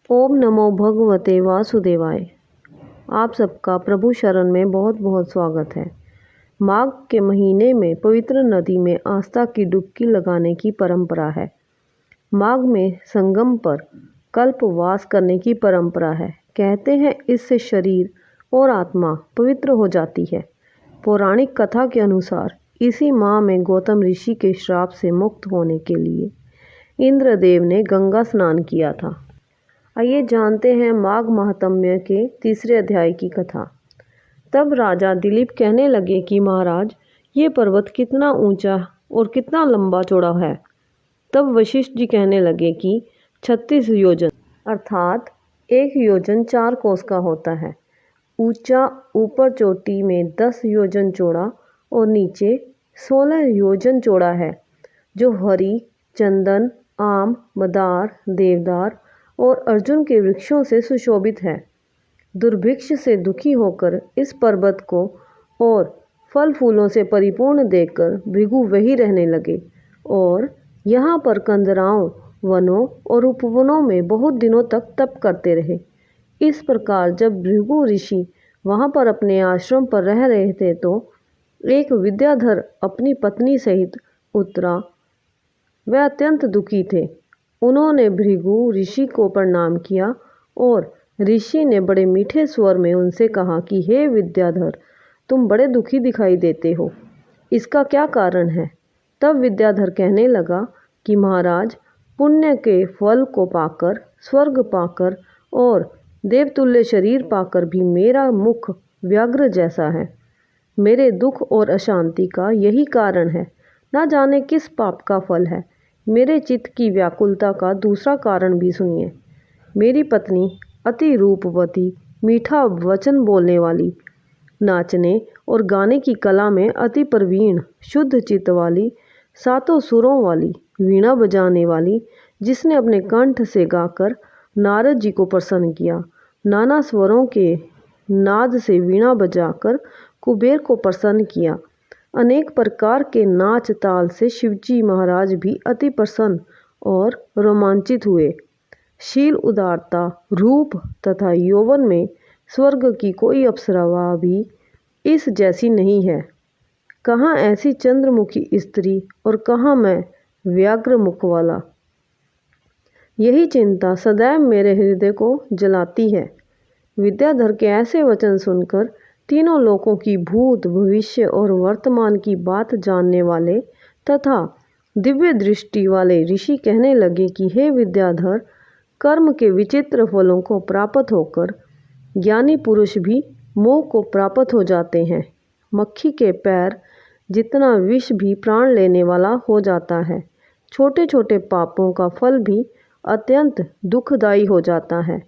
ओम नमो भगवते वासुदेवाय। आप सबका प्रभु शरण में बहुत बहुत स्वागत है। माघ के महीने में पवित्र नदी में आस्था की डुबकी लगाने की परंपरा है। माघ में संगम पर कल्पवास करने की परंपरा है। कहते हैं इससे शरीर और आत्मा पवित्र हो जाती है। पौराणिक कथा के अनुसार इसी माह में गौतम ऋषि के श्राप से मुक्त होने के लिए इंद्रदेव ने गंगा स्नान किया था। आइए जानते हैं माघ महात्म्य के तीसरे अध्याय की कथा। तब राजा दिलीप कहने लगे कि महाराज, ये पर्वत कितना ऊंचा और कितना लंबा चौड़ा है। तब वशिष्ठ जी कहने लगे कि 36 योजन अर्थात 1 योजन 4 कोस का होता है। ऊंचा ऊपर चोटी में 10 योजन चौड़ा और नीचे 16 योजन चौड़ा है, जो हरी, चंदन, आम, मदार, देवदार और अर्जुन के वृक्षों से सुशोभित है। दुर्भिक्ष से दुखी होकर इस पर्वत को और फल फूलों से परिपूर्ण देखकर भृगु वहीं रहने लगे और यहाँ पर कंदराओं, वनों और उपवनों में बहुत दिनों तक तप करते रहे। इस प्रकार जब भृगु ऋषि वहाँ पर अपने आश्रम पर रह रहे थे तो एक विद्याधर अपनी पत्नी सहित उतरा। वह अत्यंत दुखी थे। उन्होंने भृगु ऋषि को प्रणाम किया और ऋषि ने बड़े मीठे स्वर में उनसे कहा कि हे विद्याधर, तुम बड़े दुखी दिखाई देते हो, इसका क्या कारण है। तब विद्याधर कहने लगा कि महाराज, पुण्य के फल को पाकर, स्वर्ग पाकर और देवतुल्य शरीर पाकर भी मेरा मुख व्याघ्र जैसा है। मेरे दुख और अशांति का यही कारण है। न जाने किस पाप का फल है। मेरे चित्त की व्याकुलता का दूसरा कारण भी सुनिए। मेरी पत्नी अति रूपवती, मीठा वचन बोलने वाली, नाचने और गाने की कला में अति प्रवीण, शुद्ध चित्त वाली, 7 सुरों वाली, वीणा बजाने वाली, जिसने अपने कंठ से गाकर नारद जी को प्रसन्न किया, नाना स्वरों के नाद से वीणा बजाकर कुबेर को प्रसन्न किया, अनेक प्रकार के नाच ताल से शिवजी महाराज भी अति प्रसन्न और रोमांचित हुए। शील, उदारता, रूप तथा यौवन में स्वर्ग की कोई अप्सरा भी इस जैसी नहीं है। कहाँ ऐसी चंद्रमुखी स्त्री और कहाँ मैं व्याघ्र मुख वाला। यही चिंता सदैव मेरे हृदय को जलाती है। विद्याधर के ऐसे वचन सुनकर तीनों लोकों की भूत, भविष्य और वर्तमान की बात जानने वाले तथा दिव्य दृष्टि वाले ऋषि कहने लगे कि हे विद्याधर, कर्म के विचित्र फलों को प्राप्त होकर ज्ञानी पुरुष भी मोह को प्राप्त हो जाते हैं। मक्खी के पैर जितना विष भी प्राण लेने वाला हो जाता है। छोटे छोटे पापों का फल भी अत्यंत दुखदायी हो जाता है।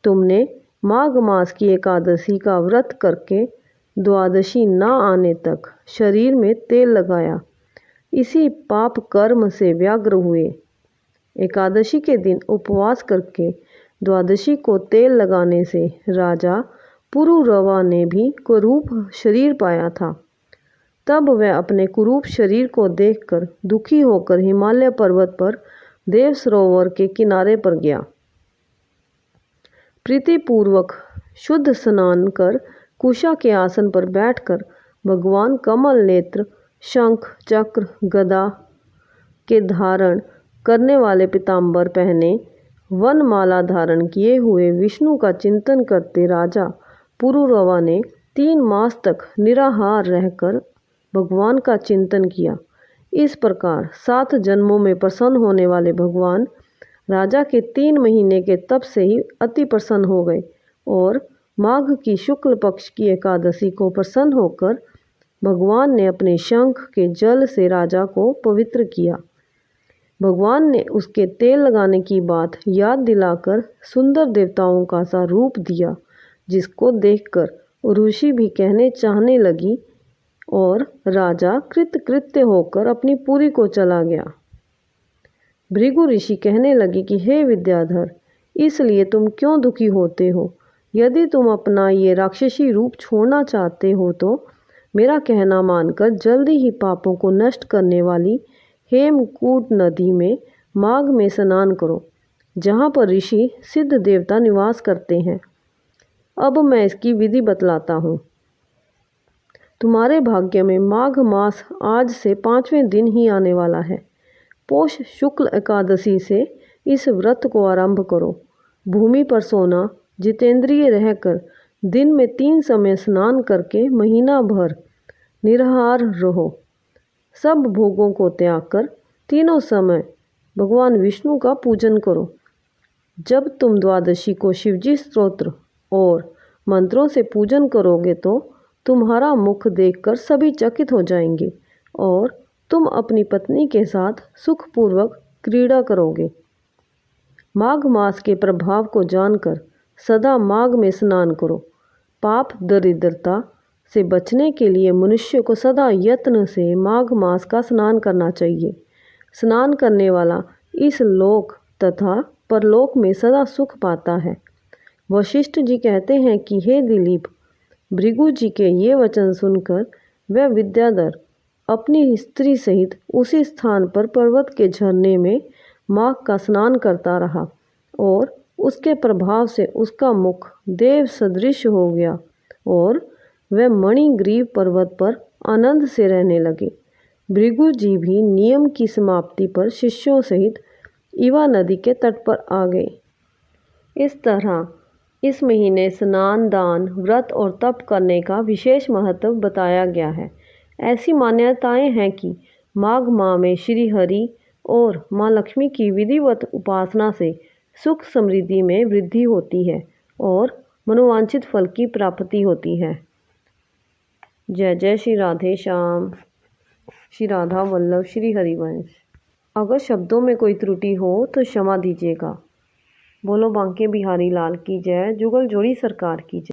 तुमने माघ मास की एकादशी का व्रत करके द्वादशी न आने तक शरीर में तेल लगाया, इसी पाप कर्म से व्याग्र हुए। एकादशी के दिन उपवास करके द्वादशी को तेल लगाने से राजा पुरुरवा ने भी कुरूप शरीर पाया था। तब वह अपने कुरूप शरीर को देखकर दुखी होकर हिमालय पर्वत पर देव सरोवर के किनारे पर गया। प्रीतिपूर्वक शुद्ध स्नान कर कुशा के आसन पर बैठकर भगवान कमल नेत्र, शंख, चक्र, गदा के धारण करने वाले पीताम्बर पहने, वनमाला धारण किए हुए विष्णु का चिंतन करते राजा पुरुरवा ने 3 मास तक निराहार रहकर भगवान का चिंतन किया। इस प्रकार 7 जन्मों में प्रसन्न होने वाले भगवान राजा के 3 महीने के तप से ही अति प्रसन्न हो गए और माघ की शुक्ल पक्ष की एकादशी को प्रसन्न होकर भगवान ने अपने शंख के जल से राजा को पवित्र किया। भगवान ने उसके तेल लगाने की बात याद दिलाकर सुंदर देवताओं का सा रूप दिया, जिसको देखकर ऋषि भी कहने चाहने लगी और राजा कृतकृत्य होकर अपनी पुरी को चला गया। भृगु ऋषि कहने लगे कि हे विद्याधर, इसलिए तुम क्यों दुखी होते हो। यदि तुम अपना ये राक्षसी रूप छोड़ना चाहते हो तो मेरा कहना मानकर जल्दी ही पापों को नष्ट करने वाली हेमकूट नदी में माघ में स्नान करो। जहाँ पर ऋषि सिद्ध देवता निवास करते हैं। अब मैं इसकी विधि बतलाता हूँ। तुम्हारे भाग्य में माघ मास आज से 5वें दिन ही आने वाला है। पौष शुक्ल एकादशी से इस व्रत को आरंभ करो। भूमि पर सोना, जितेंद्रिय रहकर दिन में 3 समय स्नान करके महीना भर निराहार रहो। सब भोगों को त्याग कर तीनों समय भगवान विष्णु का पूजन करो। जब तुम द्वादशी को शिवजी स्तोत्र और मंत्रों से पूजन करोगे तो तुम्हारा मुख देखकर सभी चकित हो जाएंगे और तुम अपनी पत्नी के साथ सुखपूर्वक क्रीड़ा करोगे। माघ मास के प्रभाव को जानकर सदा माघ में स्नान करो। पाप दरिद्रता से बचने के लिए मनुष्य को सदा यत्न से माघ मास का स्नान करना चाहिए। स्नान करने वाला इस लोक तथा परलोक में सदा सुख पाता है। वशिष्ठ जी कहते हैं कि हे दिलीप, भृगु जी के ये वचन सुनकर वह विद्याधर अपनी स्त्री सहित उसी स्थान पर पर्वत के झरने में माघ का स्नान करता रहा और उसके प्रभाव से उसका मुख देव सदृश हो गया और वह मणिग्रीव पर्वत पर आनंद से रहने लगे। भृगु जी भी नियम की समाप्ति पर शिष्यों सहित इवा नदी के तट पर आ गए। इस तरह इस महीने स्नान, दान, व्रत और तप करने का विशेष महत्व बताया गया है। ऐसी मान्यताएं हैं कि माघ माह में श्री हरि और माँ लक्ष्मी की विधिवत उपासना से सुख समृद्धि में वृद्धि होती है और मनोवांछित फल की प्राप्ति होती है। जय जय श्री राधे श्याम, श्री राधा वल्लभ, श्री हरिवंश। अगर शब्दों में कोई त्रुटि हो तो क्षमा दीजिएगा। बोलो बांके बिहारी लाल की जय, जुगल जोड़ी सरकार की जय।